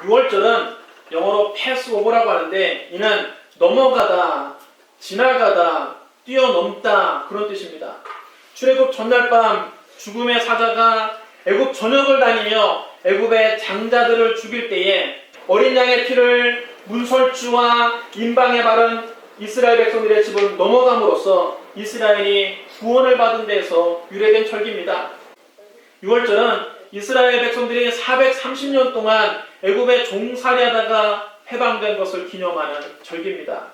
6월절은 영어로 패스오버라고 하는데 이는 넘어가다, 지나가다, 뛰어넘다 그런 뜻입니다. 출애굽 전날 밤 죽음의 사자가 애굽 전역을 다니며 애굽의 장자들을 죽일 때에 어린 양의 피를 문설주와 임방에 바른 이스라엘 백성들의 집을 넘어감으로써 이스라엘이 구원을 받은 데에서 유래된 절기입니다. 6월절은 이스라엘 백성들이 430년 동안 애굽에 종살이하다가 해방된 것을 기념하는 절기입니다.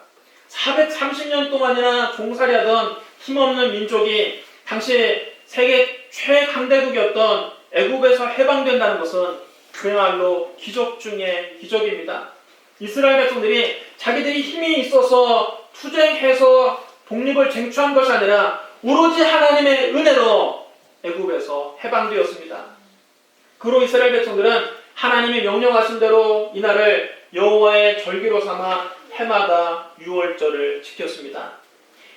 430년 동안이나 종살이하던 힘없는 민족이 당시 세계 최강대국이었던 애굽에서 해방된다는 것은 그야말로 기적 중의 기적입니다. 이스라엘 백성들이 자기들이 힘이 있어서 투쟁해서 독립을 쟁취한 것이 아니라 오로지 하나님의 은혜로 애굽에서 해방되었습니다. 그로 이스라엘 백성들은 하나님이 명령하신 대로 이날을 여호와의 절기로 삼아 해마다 6월절을 지켰습니다.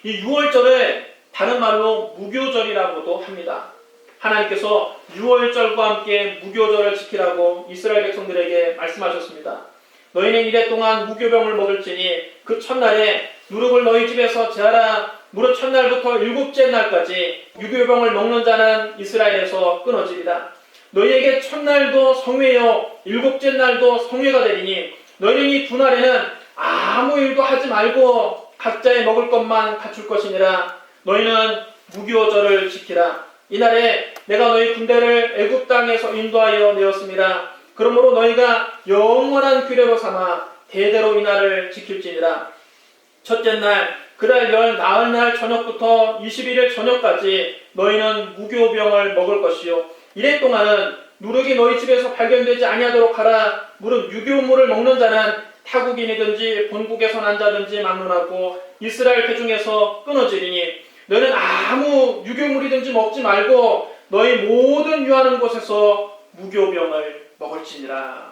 이 6월절을 다른 말로 무교절이라고도 합니다. 하나님께서 6월절과 함께 무교절을 지키라고 이스라엘 백성들에게 말씀하셨습니다. 너희는 이래 동안 무교병을 먹을지니 그 첫날에 누룩을 너희 집에서 제하라. 무릇 첫날부터 일곱째 날까지 무교병을 먹는 자는 이스라엘에서 끊어지리라. 너희에게 첫날도 성회요 일곱째 날도 성회가 되리니 너희는 이 두 날에는 아무 일도 하지 말고 각자의 먹을 것만 갖출 것이니라. 너희는 무교절을 지키라. 이날에 내가 너희 군대를 애굽 땅에서 인도하여 내었습니다. 그러므로 너희가 영원한 규례로 삼아 대대로 이날을 지킬지니라. 첫째 날 그달 열 나흘 날 저녁부터 21일 저녁까지 너희는 무교병을 먹을 것이요 이래 동안은 누룩이 너희 집에서 발견되지 아니하도록 하라. 무릇 유교물을 먹는 자는 타국인이든지 본국에서 난 자든지 막론하고 이스라엘 회중에서 끊어지리니 너는 아무 유교물이든지 먹지 말고 너희 모든 유하는 곳에서 무교병을 먹을지니라.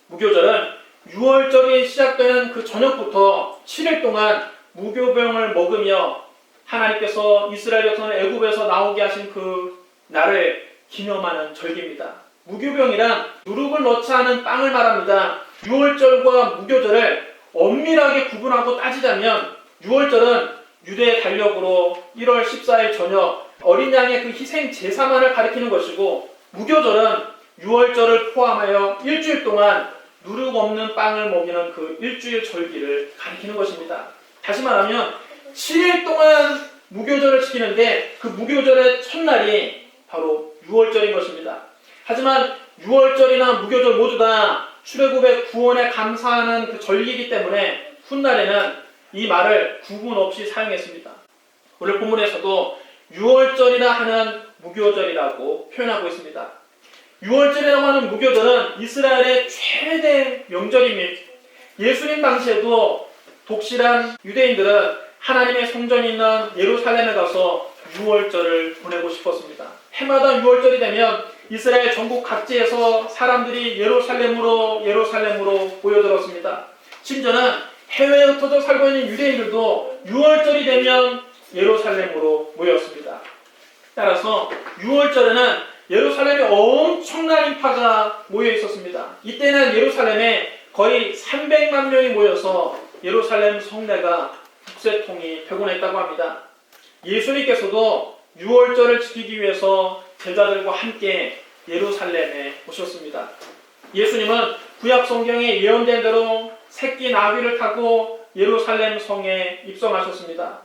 무교절은 6월절이 시작되는 그 저녁부터 7일 동안 무교병을 먹으며 하나님께서 이스라엘 백성을 애굽에서 나오게 하신 그 날을 기념하는 절기입니다. 무교병이란 누룩을 넣지 않은 빵을 말합니다. 6월절과 무교절을 엄밀하게 구분하고 따지자면 6월절은 유대의 달력으로 1월 14일 저녁 어린 양의 그 희생 제사만을 가리키는 것이고 무교절은 6월절을 포함하여 일주일 동안 누룩 없는 빵을 먹이는 그 일주일 절기를 가리키는 것입니다. 다시 말하면 7일 동안 무교절을 지키는데 그 무교절의 첫날이 바로 6월절인 것입니다. 하지만 6월절이나 무교절 모두 다 출애굽의 구원에 감사하는 그 절기이기 때문에 훗날에는 이 말을 구분 없이 사용했습니다. 오늘 본문에서도 6월절이라 하는 무교절이라고 표현하고 있습니다. 6월절이라고 하는 무교절은 이스라엘의 최대 명절입니다. 예수님 당시에도 독실한 유대인들은 하나님의 성전이 있는 예루살렘에 가서 6월절을 보내고 싶었습니다. 해마다 6월절이 되면 이스라엘 전국 각지에서 사람들이 예루살렘으로 모여들었습니다. 심지어는 해외에 흩어져 살고 있는 유대인들도 6월절이 되면 예루살렘으로 모였습니다. 따라서 6월절에는 예루살렘에 엄청난 인파가 모여 있었습니다. 이때는 예루살렘에 거의 300만 명이 모여서 예루살렘 성내가 북새통이 되곤 했다고 합니다. 예수님께서도 6월절을 지키기 위해서 제자들과 함께 예루살렘에 오셨습니다. 예수님은 구약 성경에 예언된 대로 새끼 나귀를 타고 예루살렘 성에 입성하셨습니다.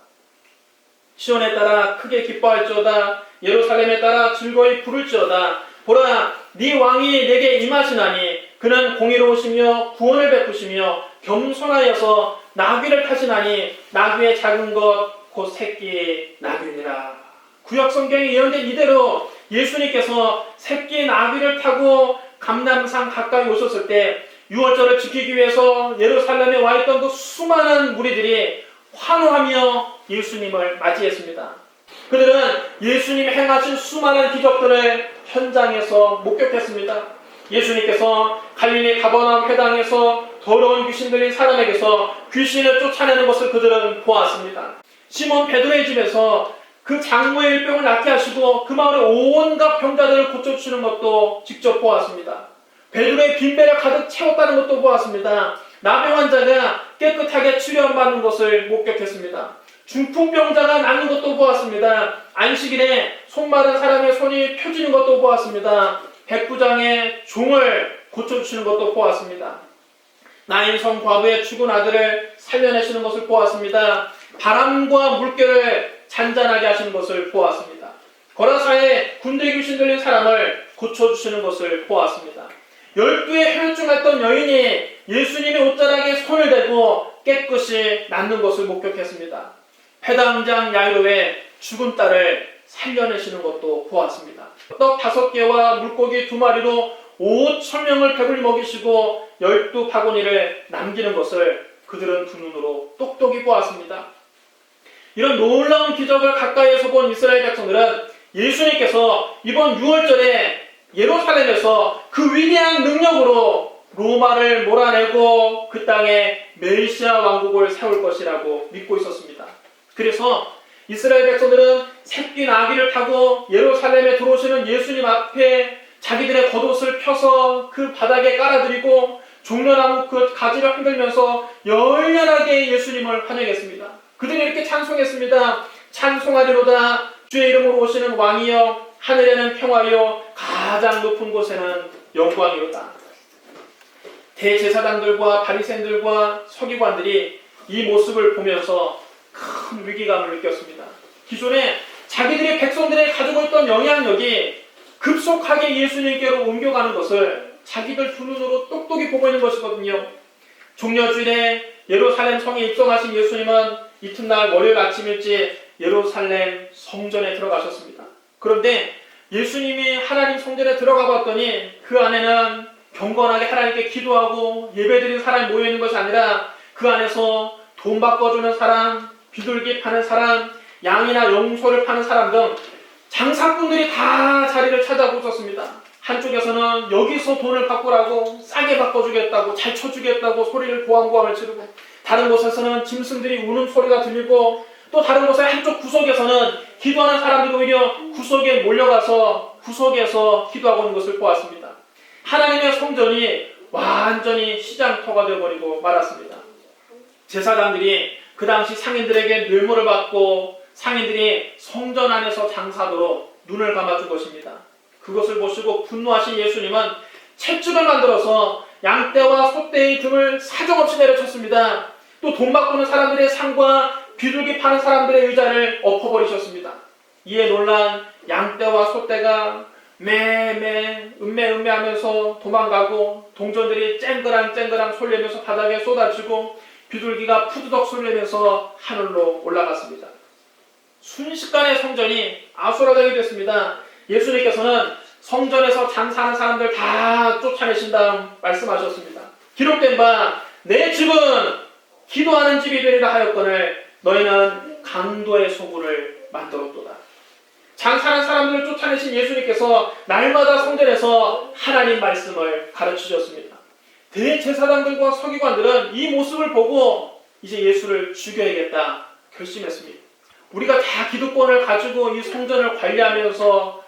시온에 따라 크게 기뻐할지어다. 예루살렘에 따라 즐거이 부를지어다. 보라, 네 왕이 내게 임하시나니 그는 공의로우시며 구원을 베푸시며 겸손하여서 나귀를 타시나니 나귀의 작은 것 곧 새끼 나귀니라. 구약 성경에 예언된 이대로 예수님께서 새끼 나귀를 타고 감람산 가까이 오셨을 때 6월절을 지키기 위해서 예루살렘에 와 있던 그 수많은 무리들이 환호하며 예수님을 맞이했습니다. 그들은 예수님이 행하신 수많은 기적들을 현장에서 목격했습니다. 예수님께서 갈릴리 가버나움 회당에서 더러운 귀신들이 사람에게서 귀신을 쫓아내는 것을 그들은 보았습니다. 시몬 베드로의 집에서 그 장모의 일병을 낫게 하시고 그 마을의 온갖 병자들을 고쳐주시는 것도 직접 보았습니다. 베드로의 빈배를 가득 채웠다는 것도 보았습니다. 나병 환자가 깨끗하게 치료받는 것을 목격했습니다. 중풍병자가 낫는 것도 보았습니다. 안식일에 손 마른 사람의 손이 펴지는 것도 보았습니다. 백부장의 종을 고쳐주시는 것도 보았습니다. 나인성 과부의 죽은 아들을 살려내시는 것을 보았습니다. 바람과 물결을 잔잔하게 하시는 것을 보았습니다. 거라사에 군대 귀신 들린 사람을 고쳐주시는 것을 보았습니다. 12의 혈중했던 여인이 예수님의 옷자락에 손을 대고 깨끗이 낫는 것을 목격했습니다. 회당장 야이로의 죽은 딸을 살려내시는 것도 보았습니다. 떡 5개와 물고기 2마리로 5,000명을 배불리 먹이시고 12바구니를 남기는 것을 그들은 두 눈으로 똑똑히 보았습니다. 이런 놀라운 기적을 가까이에서 본 이스라엘 백성들은 예수님께서 이번 6월절에 예루살렘에서 그 위대한 능력으로 로마를 몰아내고 그 땅에 메시아 왕국을 세울 것이라고 믿고 있었습니다. 그래서 이스라엘 백성들은 새끼 나귀를 타고 예루살렘에 들어오시는 예수님 앞에 자기들의 겉옷을 펴서 그 바닥에 깔아드리고 종려나무 그 가지를 흔들면서 열렬하게 예수님을 환영했습니다. 그들이 이렇게 찬송했습니다. 찬송하리로다 주의 이름으로 오시는 왕이여 하늘에는 평화요 가장 높은 곳에는 영광이로다. 대제사장들과 바리새인들과 서기관들이 이 모습을 보면서 큰 위기감을 느꼈습니다. 기존에 자기들이 백성들이 가지고 있던 영향력이 급속하게 예수님께로 옮겨가는 것을 자기들 두 눈으로 똑똑히 보고 있는 것이거든요. 종려주일에 예루살렘 성에 입성하신 예수님은 이튿날 월요일 아침 일찍 예루살렘 성전에 들어가셨습니다. 그런데 예수님이 하나님 성전에 들어가 봤더니 그 안에는 경건하게 하나님께 기도하고 예배드리는 사람이 모여있는 것이 아니라 그 안에서 돈 바꿔주는 사람, 비둘기 파는 사람, 양이나 용소를 파는 사람 등 장사꾼들이 다 자리를 찾아오고 있었습니다. 한쪽에서는 여기서 돈을 바꾸라고 싸게 바꿔주겠다고 잘 쳐주겠다고 소리를 고함고함을 지르고, 다른 곳에서는 짐승들이 우는 소리가 들리고, 또 다른 곳의 한쪽 구석에서는 기도하는 사람들이 오히려 구석에 몰려가서 구석에서 기도하고 있는 것을 보았습니다. 하나님의 성전이 완전히 시장터가 되어버리고 말았습니다. 제사장들이 그 당시 상인들에게 뇌물을 받고 상인들이 성전 안에서 장사하도록 눈을 감아준 것입니다. 그것을 보시고 분노하신 예수님은 채찍을 만들어서 양떼와 소떼의 등을 사정없이 내려쳤습니다. 또 돈 바꾸는 사람들의 상과 비둘기 파는 사람들의 의자를 엎어버리셨습니다. 이에 놀란 양떼와 소떼가 음메 하면서 도망가고, 동전들이 쨍그랑 솔리면서 바닥에 쏟아지고, 비둘기가 푸드덕 소리내면서 하늘로 올라갔습니다. 순식간에 성전이 아수라장이 됐습니다. 예수님께서는 성전에서 장사하는 사람들 다 쫓아내신 다음 말씀하셨습니다. 기록된 바 내 집은 기도하는 집이 되리라 하였거늘 너희는 강도의 소굴을 만들었도다. 장사하는 사람들을 쫓아내신 예수님께서 날마다 성전에서 하나님 말씀을 가르치셨습니다. 대제사장들과 서기관들은 이 모습을 보고 이제 예수를 죽여야겠다 결심했습니다. 우리가 다 기득권을 가지고 이 성전을 관리하면서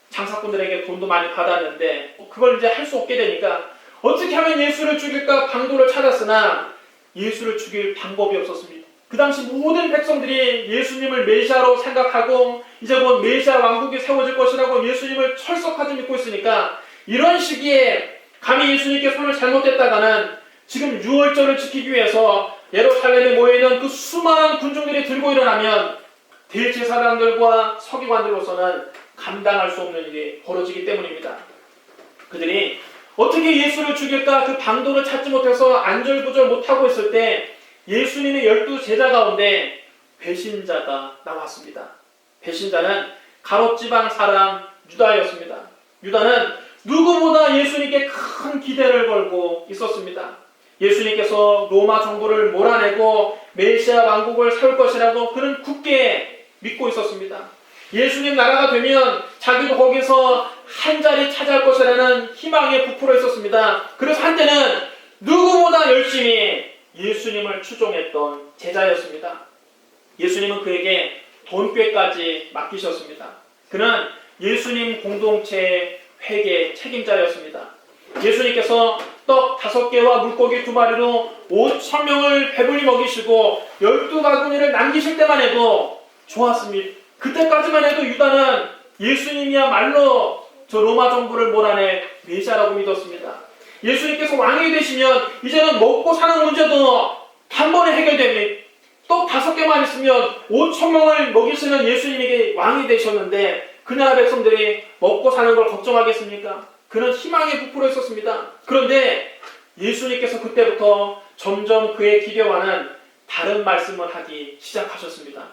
장사꾼들에게 돈도 많이 받았는데 그걸 이제 할 수 없게 되니까 어떻게 하면 예수를 죽일까 방도를 찾았으나 예수를 죽일 방법이 없었습니다. 그 당시 모든 백성들이 예수님을 메시아로 생각하고 이제 곧 메시아 왕국이 세워질 것이라고 예수님을 철석하지 믿고 있으니까, 이런 시기에 감히 예수님께 손을 잘못했다가는 지금 6월절을 지키기 위해서 예루살렘에 모여있는 그 수많은 군중들이 들고 일어나면 대제사장들과 서기관들로서는 감당할 수 없는 일이 벌어지기 때문입니다. 그들이 어떻게 예수를 죽일까 그 방도를 찾지 못해서 안절부절 못하고 있을 때 예수님의 12제자 가운데 배신자가 나왔습니다. 배신자는 가롯지방 사람 유다였습니다. 유다는 누구보다 예수님께 큰 기대를 걸고 있었습니다. 예수님께서 로마 정부를 몰아내고 메시아 왕국을 세울 것이라고 그는 굳게 믿고 있었습니다. 예수님 나라가 되면 자기도 거기서 한 자리 차지할 것이라는 희망에 부풀어 있었습니다. 그래서 한때는 누구보다 열심히 예수님을 추종했던 제자였습니다. 예수님은 그에게 돈꾀까지 맡기셨습니다. 그는 예수님 공동체의 회계 책임자였습니다. 예수님께서 떡 5개와 물고기 2마리로 5,000명을 배불리 먹이시고 12바구니를 남기실 때만 해도 좋았습니다. 그때까지만 해도 유다는 예수님이야말로 저 로마 정부를 몰아내 메시아라고 믿었습니다. 예수님께서 왕이 되시면 이제는 먹고 사는 문제도 단번에 해결됩니다. 떡 5개만 있으면 5,000명을 먹이시는 예수님에게 왕이 되셨는데 그 나라 백성들이 먹고 사는 걸 걱정하겠습니까? 그는 희망에 부풀어 있었습니다. 그런데 예수님께서 그때부터 점점 그의 기대와는 다른 말씀을 하기 시작하셨습니다.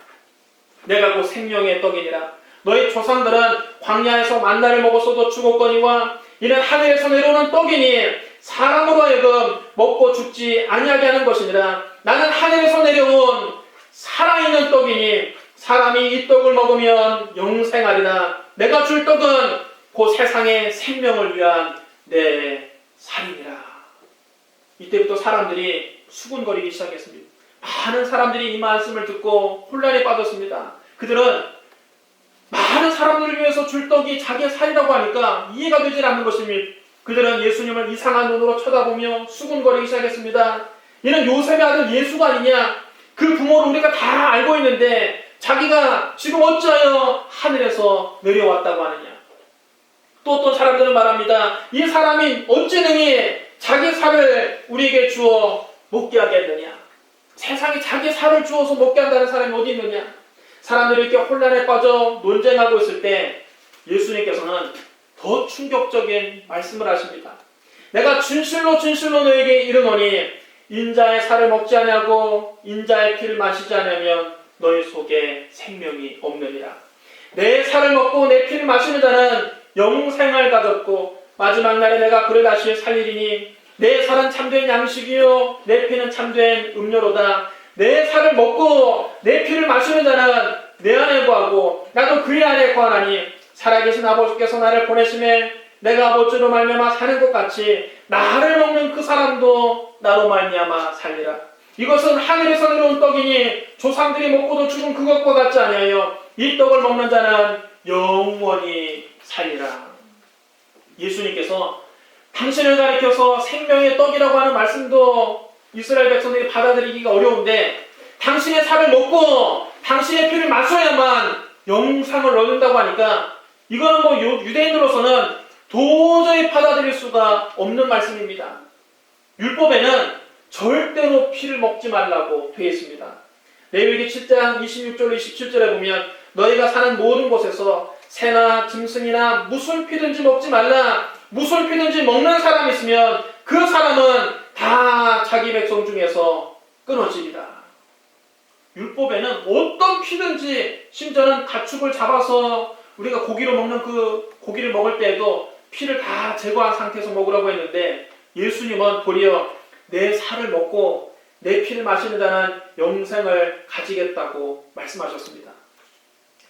내가 곧 생명의 떡이니라. 너희 조상들은 광야에서 만나를 먹었어도 죽었거니와 이는 하늘에서 내려오는 떡이니 사람으로 하여금 먹고 죽지 아니하게 하는 것이니라. 나는 하늘에서 내려온 살아있는 떡이니 사람이 이 떡을 먹으면 영생하리라. 내가 줄 떡은 곧 세상의 생명을 위한 내 살이니라. 이때부터 사람들이 수군거리기 시작했습니다. 많은 사람들이 이 말씀을 듣고 혼란에 빠졌습니다. 그들은 많은 사람들을 위해서 줄 떡이 자기의 살이라고 하니까 이해가 되질 않는 것입니다. 그들은 예수님을 이상한 눈으로 쳐다보며 수군거리기 시작했습니다. 이는 요셉의 아들 예수가 아니냐? 그 부모를 우리가 다 알고 있는데 자기가 지금 어찌하여 하늘에서 내려왔다고 하느냐? 또 어떤 사람들은 말합니다. 이 사람이 어찌 능히 자기 살을 우리에게 주어 먹게 하겠느냐? 세상에 자기 살을 주어서 먹게 한다는 사람이 어디 있느냐? 사람들이 이렇게 혼란에 빠져 논쟁하고 있을 때 예수님께서는 더 충격적인 말씀을 하십니다. 내가 진실로 진실로 너에게 이르노니 인자의 살을 먹지 아니하고 인자의 피를 마시지 않으면 너희 속에 생명이 없느니라. 내 살을 먹고 내 피를 마시는 자는 영생을 가졌고 마지막 날에 내가 그를 다시 살리리니 내 살은 참된 양식이요 내 피는 참된 음료로다. 내 살을 먹고 내 피를 마시는 자는 내 안에 거하고 나도 그의 안에 거하나니 살아계신 아버지께서 나를 보내심에 내가 아버지로 말미암아 사는 것 같이 나를 먹는 그 사람도 나로 말미암아 살리라. 이것은 하늘에서 내려온 떡이니 조상들이 먹고도 죽은 그것과 같지 아니하여 이 떡을 먹는 자는 영원히 살리라. 예수님께서 당신을 가리켜서 생명의 떡이라고 하는 말씀도 이스라엘 백성들이 받아들이기가 어려운데 당신의 살을 먹고 당신의 피를 마셔야만 영생을 얻는다고 하니까 이거는 뭐 유대인으로서는 도저히 받아들일 수가 없는 말씀입니다. 율법에는 절대로 피를 먹지 말라고 되어 있습니다. 레위기 7장 26절로 27절에 보면 너희가 사는 모든 곳에서 새나 짐승이나 무슨 피든지 먹지 말라. 무슨 피든지 먹는 사람이 있으면 그 사람은 다 자기 백성 중에서 끊어지리라. 율법에는 어떤 피든지 심지어는 가축을 잡아서 우리가 고기로 먹는 그 고기를 먹을 때에도 피를 다 제거한 상태에서 먹으라고 했는데 예수님은 도리어 내 살을 먹고 내 피를 마시는 자는 영생을 가지겠다고 말씀하셨습니다.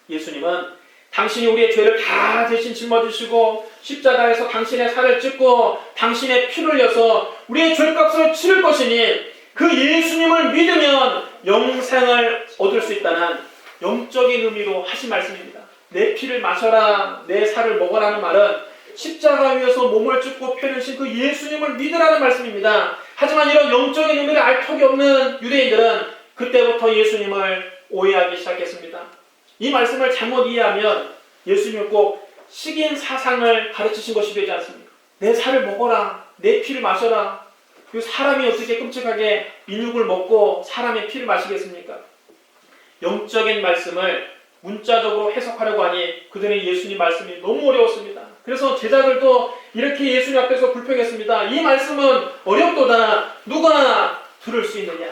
예수님은 당신이 우리의 죄를 다 대신 짊어지시고 십자가에서 당신의 살을 찢고 당신의 피를 흘려서 우리의 죄값을 치를 것이니 그 예수님을 믿으면 영생을 얻을 수 있다는 영적인 의미로 하신 말씀입니다. 내 피를 마셔라, 내 살을 먹어라는 말은 십자가 위에서 몸을 찢고 피를 흘리신 그 예수님을 믿으라는 말씀입니다. 하지만 이런 영적인 의미를 알 턱이 없는 유대인들은 그때부터 예수님을 오해하기 시작했습니다. 이 말씀을 잘못 이해하면 예수님은 꼭 식인 사상을 가르치신 것이 되지 않습니까? 내 살을 먹어라, 내 피를 마셔라. 그 사람이 어떻게 끔찍하게 인육을 먹고 사람의 피를 마시겠습니까? 영적인 말씀을 문자적으로 해석하려고 하니 그들의 예수님 말씀이 너무 어려웠습니다. 그래서 제자들도 이렇게 예수님 앞에서 불평했습니다. 이 말씀은 어렵도다. 누가 들을 수 있느냐?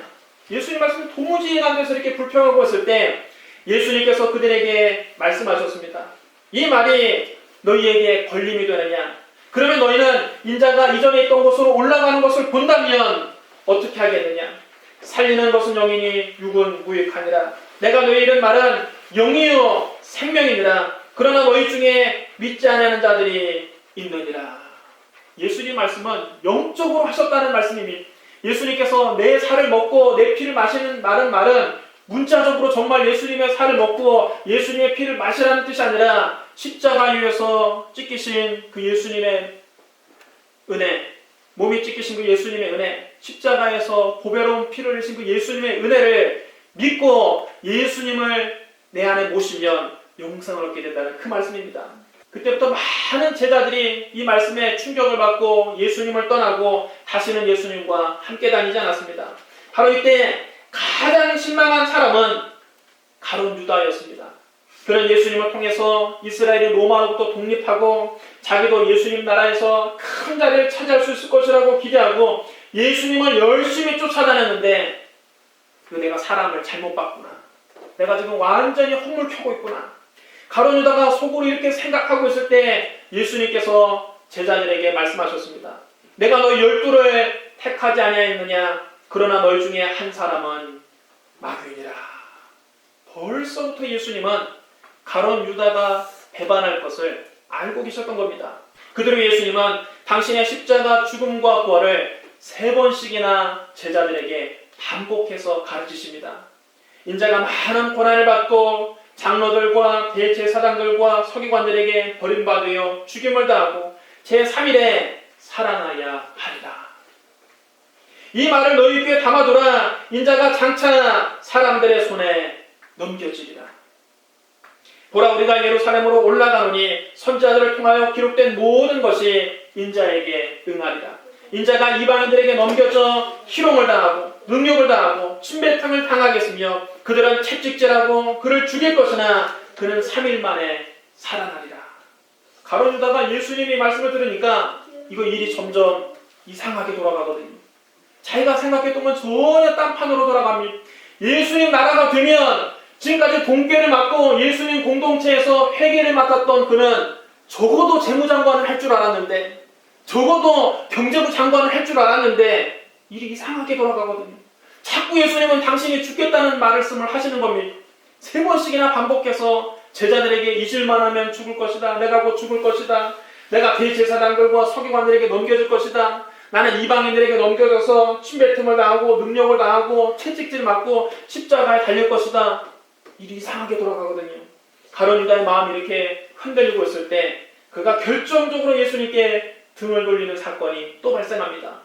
예수님 말씀이 도무지 이해가 안 돼서 이렇게 불평하고 있을 때 예수님께서 그들에게 말씀하셨습니다. 이 말이 너희에게 걸림이 되느냐? 그러면 너희는 인자가 이전에 있던 곳으로 올라가는 것을 본다면 어떻게 하겠느냐? 살리는 것은 영이니 육은 무익하니라. 내가 너희 이른 말은 영이요 생명이니라. 그러나 너희 중에 믿지 않는 자들이 있느니라. 예수님 말씀은 영적으로 하셨다는 말씀입니다. 예수님께서 내 살을 먹고 내 피를 마시는 말은 문자적으로 정말 예수님의 살을 먹고 예수님의 피를 마시라는 뜻이 아니라 십자가 위에서 찢기신 그 예수님의 은혜, 몸이 찢기신 그 예수님의 은혜, 십자가에서 보배로운 피를 흘리신 그 예수님의 은혜를 믿고 예수님을 내 안에 모시면 영생을 얻게 된다는 그 말씀입니다. 그때부터 많은 제자들이 이 말씀에 충격을 받고 예수님을 떠나고 다시는 예수님과 함께 다니지 않았습니다. 바로 이때 가장 실망한 사람은 가룟 유다였습니다. 그는 예수님을 통해서 이스라엘이 로마로부터 독립하고 자기도 예수님 나라에서 큰 자리를 차지할 수 있을 것이라고 기대하고 예수님을 열심히 쫓아다녔는데 내가 사람을 잘못 봤구나. 내가 지금 완전히 헛물 켜고 있구나. 가룟 유다가 속으로 이렇게 생각하고 있을 때 예수님께서 제자들에게 말씀하셨습니다. 내가 너희 12를 택하지 아니하였느냐? 그러나 너희 중에 한 사람은 마귀니라. 벌써부터 예수님은 가룟 유다가 배반할 것을 알고 계셨던 겁니다. 그대로 예수님은 당신의 십자가 죽음과 부활을 3번씩이나 제자들에게 반복해서 가르치십니다. 인자가 많은 고난을 받고 장로들과 대제사장들과 서기관들에게 버림받으여 죽임을 당하고 제3일에 살아나야 하리라. 이 말을 너희 귀에 담아두라. 인자가 장차 사람들의 손에 넘겨지리라. 보라, 우리가 예루살렘으로 올라가노니 선지자들을 통하여 기록된 모든 것이 인자에게 응하리라. 인자가 이방인들에게 넘겨져 희롱을 당하고 능욕을 당하고 침뱉음을 당하겠으며 그들은 채찍질하고 그를 죽일 것이나 그는 3일 만에 살아나리라. 가룟 유다가 예수님이 말씀을 들으니까 이거 일이 점점 이상하게 돌아가거든요. 자기가 생각했던 건 전혀 딴판으로 돌아갑니다. 예수님 나라가 되면 지금까지 동계를 맡고 예수님 공동체에서 회계를 맡았던 그는 적어도 재무장관을 할 줄 알았는데, 적어도 경제부 장관을 할 줄 알았는데 일이 이상하게 돌아가거든요. 자꾸 예수님은 당신이 죽겠다는 말씀을 하시는 겁니다. 3번씩이나 반복해서 제자들에게 잊을만 하면 죽을 것이다. 내가 곧 죽을 것이다. 내가 대제사장들과 서기관들에게 넘겨줄 것이다. 나는 이방인들에게 넘겨져서 침뱉음을 당하고 능력을 당하고 채찍질 맞고 십자가에 달릴 것이다. 일이 이상하게 돌아가거든요. 가룟 유다의 마음이 이렇게 흔들리고 있을 때 그가 결정적으로 예수님께 등을 돌리는 사건이 또 발생합니다.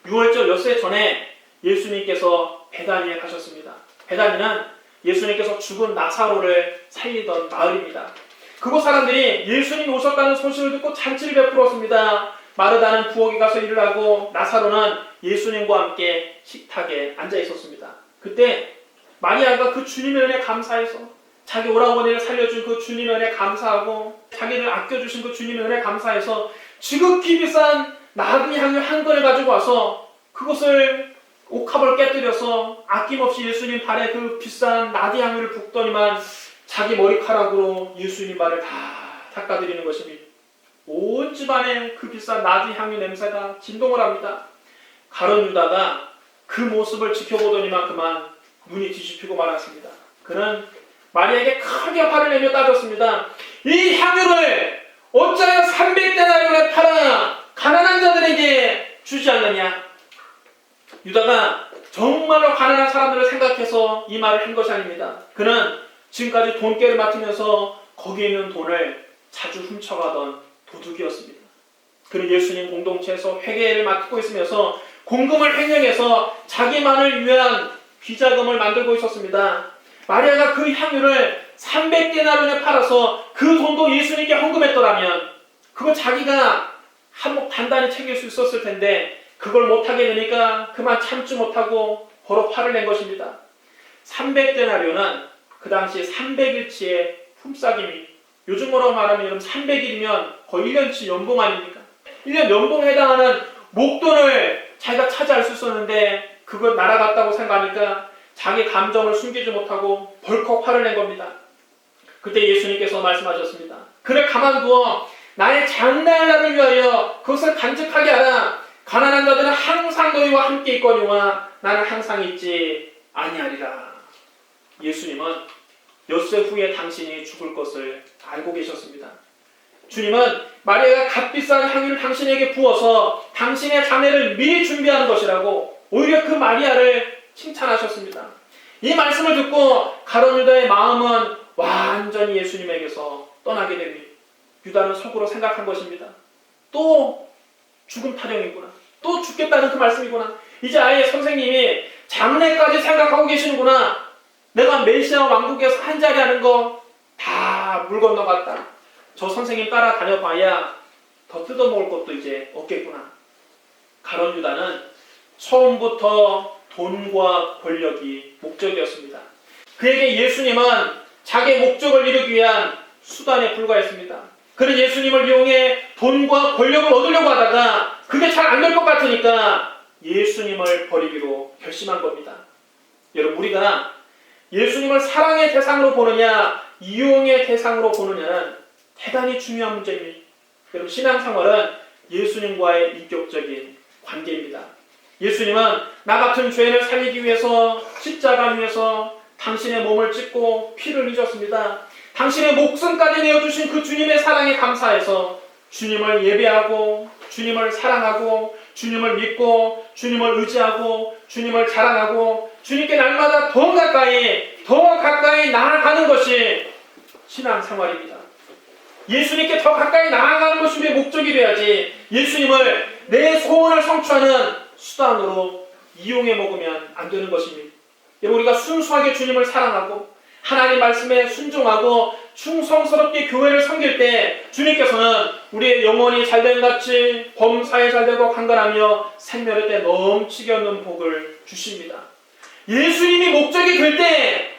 6월절 엿새 전에 예수님께서 베다니에 가셨습니다. 베다니는 예수님께서 죽은 나사로를 살리던 마을입니다. 그곳 사람들이 예수님이 오셨다는 소식을 듣고 잔치를 베풀었습니다. 마르다는 부엌에 가서 일을 하고 나사로는 예수님과 함께 식탁에 앉아 있었습니다. 그때 마리아가 그 주님의 은혜 감사해서 자기 오라버니를 살려준 그 주님의 은혜 감사하고 자기를 아껴주신 그 주님의 은혜 감사해서 지극히 비싼 나드 향유 한 건을 가지고 와서 그것을 옥합을 깨뜨려서 아낌없이 예수님 발에 그 비싼 나드 향유를 붓더니만 자기 머리카락으로 예수님 발을 다 닦아드리는 것입니다. 온 집안에 그 비싼 나드 향유 냄새가 진동을 합니다. 가룟 유다가 그 모습을 지켜보더니만 그만 눈이 뒤집히고 말았습니다. 그는 마리아에게 크게 화를 내며 따졌습니다. 이 향유를 어찌하여 300데나리온에 팔아 가난한 자들에게 주지 않느냐? 유다가 정말로 가난한 사람들을 생각해서 이 말을 한 것이 아닙니다. 그는 지금까지 돈깨를 맡으면서 거기에 있는 돈을 자주 훔쳐가던 도둑이었습니다. 그는 예수님 공동체에서 회계를 맡고 있으면서 공금을 횡령해서 자기만을 위한 비자금을 만들고 있었습니다. 마리아가 그 향유를 300데나리온에 팔아서 그 돈도 예수님께 헌금했더라면 그거 자기가 한몫 단단히 챙길 수 있었을 텐데 그걸 못하게 되니까 그만 참지 못하고 바로 화를 낸 것입니다. 300데나리온은 그 당시 300일치의 품삯임이, 요즘으로 말하면 여러분 300일이면 거의 1년치 연봉 아닙니까? 1년 연봉에 해당하는 목돈을 자기가 차지할 수 있었는데 그걸 날아갔다고 생각하니까 자기 감정을 숨기지 못하고 벌컥 화를 낸 겁니다. 그때 예수님께서 말씀하셨습니다. 그를 가만두어 나의 장날날을 위하여 그것을 간직하게 하라. 가난한 자들은 항상 너희와 함께 있거니와 나는 항상 있지 아니하리라. 예수님은 엿새 후에 당신이 죽을 것을 알고 계셨습니다. 주님은 마리아가 값비싼 향유를 당신에게 부어서 당신의 장례를 미리 준비하는 것이라고 오히려 그 마리아를 칭찬하셨습니다. 이 말씀을 듣고 가룟 유다의 마음은 완전히 예수님에게서 떠나게 됩니다. 유다는 속으로 생각한 것입니다. 또 죽음 타령이구나. 또 죽겠다는 그 말씀이구나. 이제 아예 선생님이 장래까지 생각하고 계시는구나. 내가 메시아 왕국에서 한 자리 하는 거 다 물 건너갔다. 저 선생님 따라다녀봐야 더 뜯어먹을 것도 이제 없겠구나. 가룟 유다는 처음부터 돈과 권력이 목적이었습니다. 그에게 예수님은 자기의 목적을 이루기 위한 수단에 불과했습니다. 그는 예수님을 이용해 돈과 권력을 얻으려고 하다가 그게 잘 안 될 것 같으니까 예수님을 버리기로 결심한 겁니다. 여러분, 우리가 예수님을 사랑의 대상으로 보느냐 이용의 대상으로 보느냐는 대단히 중요한 문제입니다. 여러분, 신앙생활은 예수님과의 인격적인 관계입니다. 예수님은 나 같은 죄인을 살리기 위해서 십자가 위에서 당신의 몸을 찢고 피를 흘리셨습니다. 당신의 목숨까지 내어주신 그 주님의 사랑에 감사해서 주님을 예배하고 주님을 사랑하고 주님을 믿고 주님을 의지하고 주님을 자랑하고 주님께 날마다 더 가까이 나아가는 것이 신앙생활입니다. 예수님께 더 가까이 나아가는 것이 우리의 목적이 돼야지 예수님을 내 소원을 성취하는 수단으로 이용해 먹으면 안 되는 것입니다. 여러분, 우리가 순수하게 주님을 사랑하고 하나님 말씀에 순종하고 충성스럽게 교회를 섬길 때 주님께서는 우리의 영혼이 잘된 같이 범사에 잘되고 강건하며 생명의 때 넘치게 얻는 복을 주십니다. 예수님이 목적이 될 때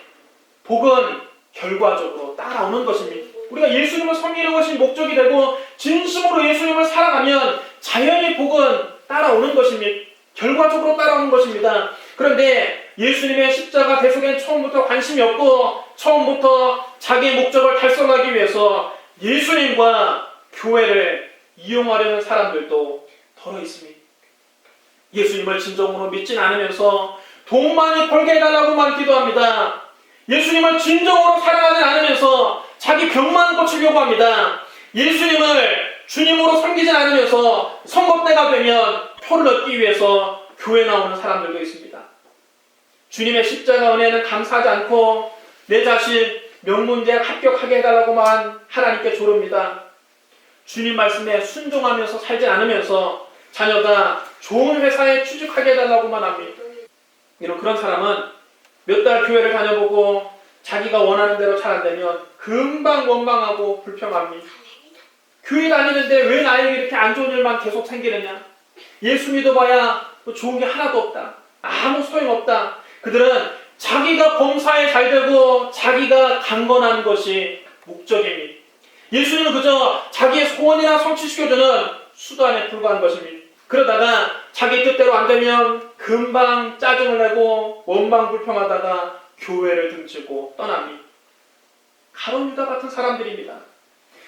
복은 결과적으로 따라오는 것입니다. 우리가 예수님을 섬기는 것이 목적이 되고 진심으로 예수님을 사랑하면 자연히 복은 따라오는 것입니다. 결과적으로 따라오는 것입니다. 그런데 예수님의 십자가 대속엔 처음부터 관심이 없고 처음부터 자기의 목적을 달성하기 위해서 예수님과 교회를 이용하려는 사람들도 더러 있습니다. 예수님을 진정으로 믿진 않으면서 돈 많이 벌게 해달라고만 기도합니다. 예수님을 진정으로 사랑하지 않으면서 자기 병만 고치려고 합니다. 예수님을 주님으로 섬기진 않으면서 선거 때가 되면 표를 얻기 위해서 교회 나오는 사람들도 있습니다. 주님의 십자가 은혜는 감사하지 않고 내 자신 명문대학 합격하게 해달라고만 하나님께 조릅니다. 주님 말씀에 순종하면서 살지 않으면서 자녀가 좋은 회사에 취직하게 해달라고만 합니다. 이런 그런 사람은 몇 달 교회를 다녀보고 자기가 원하는 대로 잘 안 되면 금방 원망하고 불평합니다. 교회 다니는데 왜 나에게 이렇게 안 좋은 일만 계속 생기느냐? 예수 믿어봐야 뭐 좋은 게 하나도 없다. 아무 소용없다. 그들은 자기가 범사에 잘되고 자기가 강건한 것이 목적입니다. 예수님은 그저 자기의 소원이나 성취시켜주는 수단에 불과한 것입니다. 그러다가 자기 뜻대로 안 되면 금방 짜증을 내고 원망불평하다가 교회를 등지고 떠납니다. 가룟 유다 같은 사람들입니다.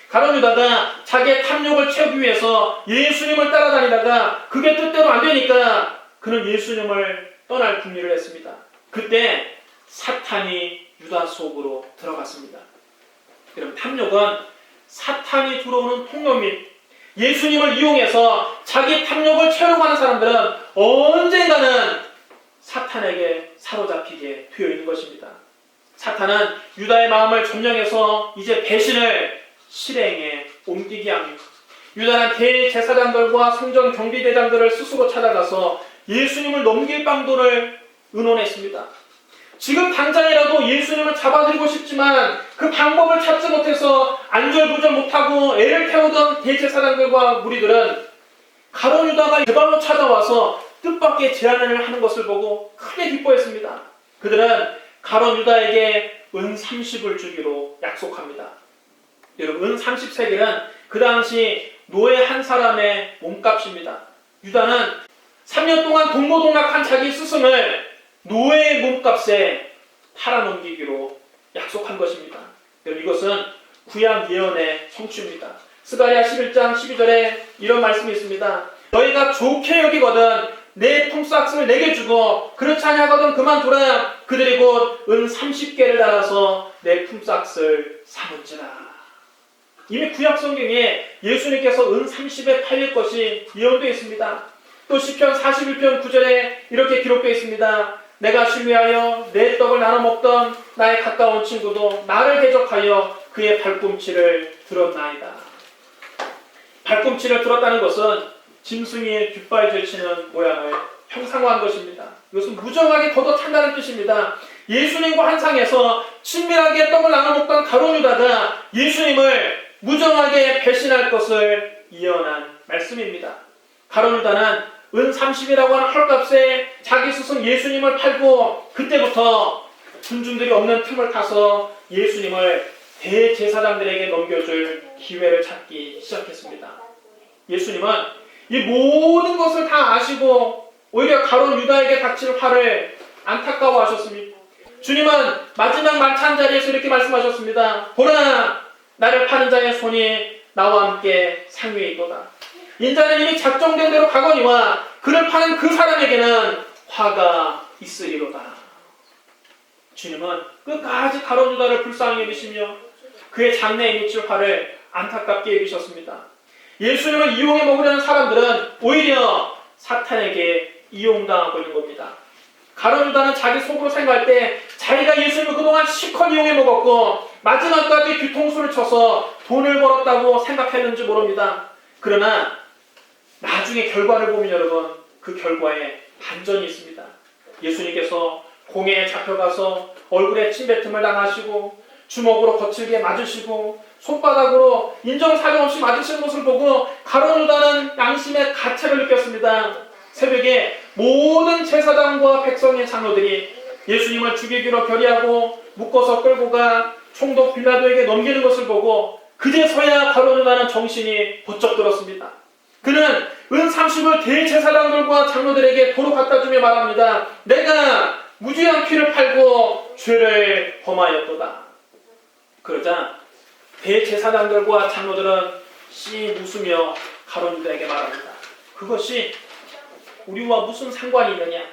가룟 유다가 자기의 탐욕을 채우기 위해서 예수님을 따라다니다가 그게 뜻대로 안 되니까 그는 예수님을 떠날 궁리를 했습니다. 그때 사탄이 유다 속으로 들어갔습니다. 여러분, 탐욕은 사탄이 들어오는 통로입니다. 예수님을 이용해서 자기 탐욕을 채우려고 하는 사람들은 언젠가는 사탄에게 사로잡히게 되어 있는 것입니다. 사탄은 유다의 마음을 점령해서 이제 배신을 실행에 옮기게 합니다. 유다는 대제사장들과 성전 경비대장들을 스스로 찾아가서 예수님을 넘길 방도를 의논했습니다. 지금 당장이라도 예수님을 잡아들이고 싶지만 그 방법을 찾지 못해서 안절부절 못하고 애를 태우던 대제사장들과 무리들은 가룟 유다가 제발로 찾아와서 뜻밖의 제안을 하는 것을 보고 크게 기뻐했습니다. 그들은 가룟 유다에게 은 30을 주기로 약속합니다. 여러분, 은 30세겔은 그 당시 노예 한 사람의 몸값입니다. 유다는 3년 동안 동고동락한 자기 스승을 노예의 몸값에 팔아넘기기로 약속한 것입니다. 여러분, 이것은 구약 예언의 성취입니다. 스가랴 11장 12절에 이런 말씀이 있습니다. 너희가 좋게 여기거든 내 품삯을 내게 주고 그렇지 아니하거든 그만두라. 그들이 곧 은 30개를 달아서 내 품삯을 삼은지라. 이미 구약 성경에 예수님께서 은 30에 팔릴 것이 예언되어 있습니다. 또 시편 41편 9절에 이렇게 기록되어 있습니다. 내가 신뢰하여 내 떡을 나눠 먹던 나의 가까운 친구도 나를 대적하여 그의 발꿈치를 들었나이다. 발꿈치를 들었다는 것은 짐승이 뒷발 제치는 모양을 형상화한 것입니다. 이것은 무정하게 걷어찬다는 뜻입니다. 예수님과 한 상에서 친밀하게 떡을 나눠 먹던 가룟 유다가 예수님을 무정하게 배신할 것을 예언한 말씀입니다. 가룟 유다는 은 30이라고 하는 헐값에 자기 스승 예수님을 팔고 그때부터 군중들이 없는 틈을 타서 예수님을 대제사장들에게 넘겨줄 기회를 찾기 시작했습니다. 예수님은 이 모든 것을 다 아시고 오히려 가룟 유다에게 닥칠 화를 안타까워하셨습니다. 주님은 마지막 만찬 자리에서 이렇게 말씀하셨습니다. 보라, 나를 파는 자의 손이 나와 함께 상위에 있도다. 인자는 이미 작정된 대로 가거니와 그를 파는 그 사람에게는 화가 있으리로다. 주님은 끝까지 가룟 유다를 불쌍히 여기시며 그의 장래에 미칠 화를 안타깝게 여기셨습니다. 예수님을 이용해 먹으려는 사람들은 오히려 사탄에게 이용당하고 있는 겁니다. 가룟 유다는 자기 속으로 생각할 때 자기가 예수님을 그동안 실컷 이용해 먹었고 마지막까지 뒤통수를 쳐서 돈을 벌었다고 생각했는지 모릅니다. 그러나 나중에 결과를 보면 여러분, 그 결과에 반전이 있습니다. 예수님께서 공회에 잡혀가서 얼굴에 침뱉음을 당하시고 주먹으로 거칠게 맞으시고 손바닥으로 인정사정 없이 맞으시는 것을 보고 가룟 유다는 양심의 가책을 느꼈습니다. 새벽에 모든 제사장과 백성의 장로들이 예수님을 죽이기로 결의하고 묶어서 끌고 가 총독 빌라도에게 넘기는 것을 보고 그제서야 가룟 유다는 정신이 번쩍 들었습니다. 그는 은 30을 대제사장들과 장로들에게 도로 갖다 주며 말합니다. 내가 무죄한 피를 팔고 죄를 범하였도다. 그러자 대제사장들과 장로들은 씩 웃으며 가룟 유다에게 말합니다. 그것이 우리와 무슨 상관이 있느냐?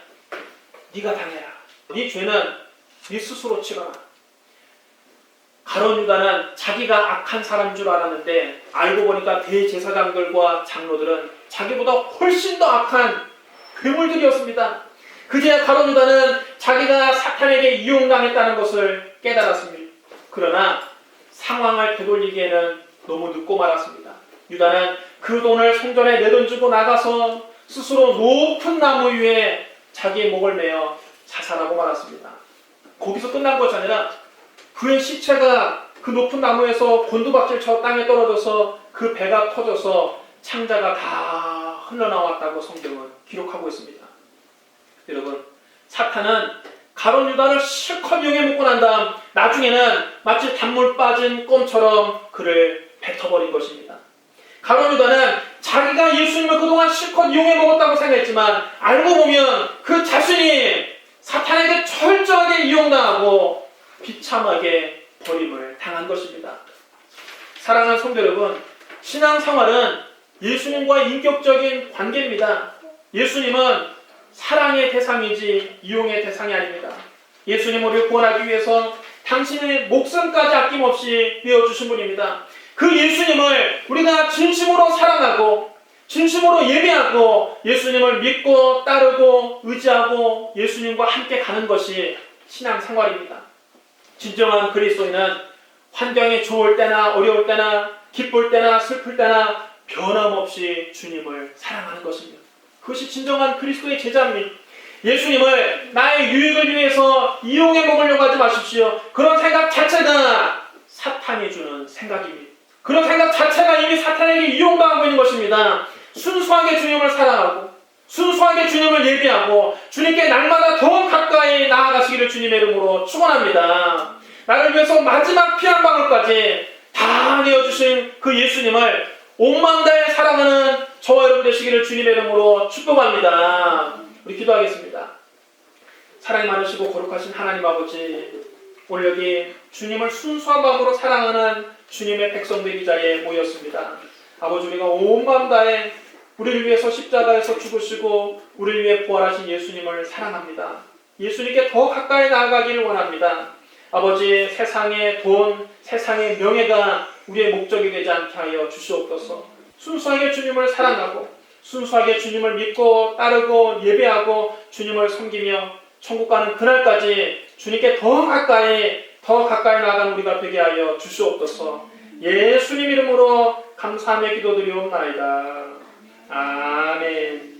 네가 당해라. 네 죄는 네 스스로 치러라. 가룟 유다는 자기가 악한 사람인 줄 알았는데 알고 보니까 대제사장들과 장로들은 자기보다 훨씬 더 악한 괴물들이었습니다. 그제야 가룟 유다는 자기가 사탄에게 이용당했다는 것을 깨달았습니다. 그러나 상황을 되돌리기에는 너무 늦고 말았습니다. 유다는 그 돈을 성전에 내던지고 나가서 스스로 높은 나무 위에 자기의 목을 매어 자살하고 말았습니다. 거기서 끝난 것이 아니라 그의 시체가 그 높은 나무에서 곤두박질쳐 땅에 떨어져서 그 배가 터져서 창자가 다 흘러나왔다고 성경은 기록하고 있습니다. 여러분, 사탄은 가룟 유다를 실컷 이용해 먹고 난 다음 나중에는 마치 단물 빠진 껌처럼 그를 뱉어버린 것입니다. 가룟 유다는 자기가 예수님을 그동안 실컷 이용해 먹었다고 생각했지만 알고 보면 그 자신이 사탄에게 철저하게 이용당하고 비참하게 버림을 당한 것입니다. 사랑하는 성도 여러분, 신앙생활은 예수님과의 인격적인 관계입니다. 예수님은 사랑의 대상이지 이용의 대상이 아닙니다. 예수님 우리를 구원하기 위해서 당신의 목숨까지 아낌없이 내어주신 분입니다. 그 예수님을 우리가 진심으로 사랑하고 진심으로 예배하고 예수님을 믿고 따르고 의지하고 예수님과 함께 가는 것이 신앙생활입니다. 진정한 그리스도인은 환경이 좋을 때나 어려울 때나 기쁠 때나 슬플 때나 변함없이 주님을 사랑하는 것입니다. 그것이 진정한 그리스도의 제자입니다. 예수님을 나의 유익을 위해서 이용해 먹으려고 하지 마십시오. 그런 생각 자체가 사탄이 주는 생각입니다. 그런 생각 자체가 이미 사탄에게 이용당하고 있는 것입니다. 순수하게 주님을 사랑하고 순수하게 주님을 예배하고 주님께 날마다 더 가까이 나아가시기를 주님의 이름으로 축원합니다. 나를 위해서 마지막 피 한 방울까지 다 내어주신 그 예수님을 온 마음 다해 사랑하는 저와 여러분 되시기를 주님의 이름으로 축복합니다. 우리 기도하겠습니다. 사랑이 많으시고 거룩하신 하나님 아버지, 오늘 여기 주님을 순수한 마음으로 사랑하는 주님의 백성들이 이 자리에 모였습니다. 아버지, 우리가 온 마음 다해 우리를 위해서 십자가에서 죽으시고 우리를 위해 부활하신 예수님을 사랑합니다. 예수님께 더 가까이 나아가기를 원합니다. 아버지, 세상의 돈, 세상의 명예가 우리의 목적이 되지 않게 하여 주시옵소서. 순수하게 주님을 사랑하고 순수하게 주님을 믿고 따르고 예배하고 주님을 섬기며 천국 가는 그날까지 주님께 더 가까이 나아가는 우리가 되게 하여 주시옵소서. 예수님 이름으로 감사하며 기도드리옵나이다. 아멘.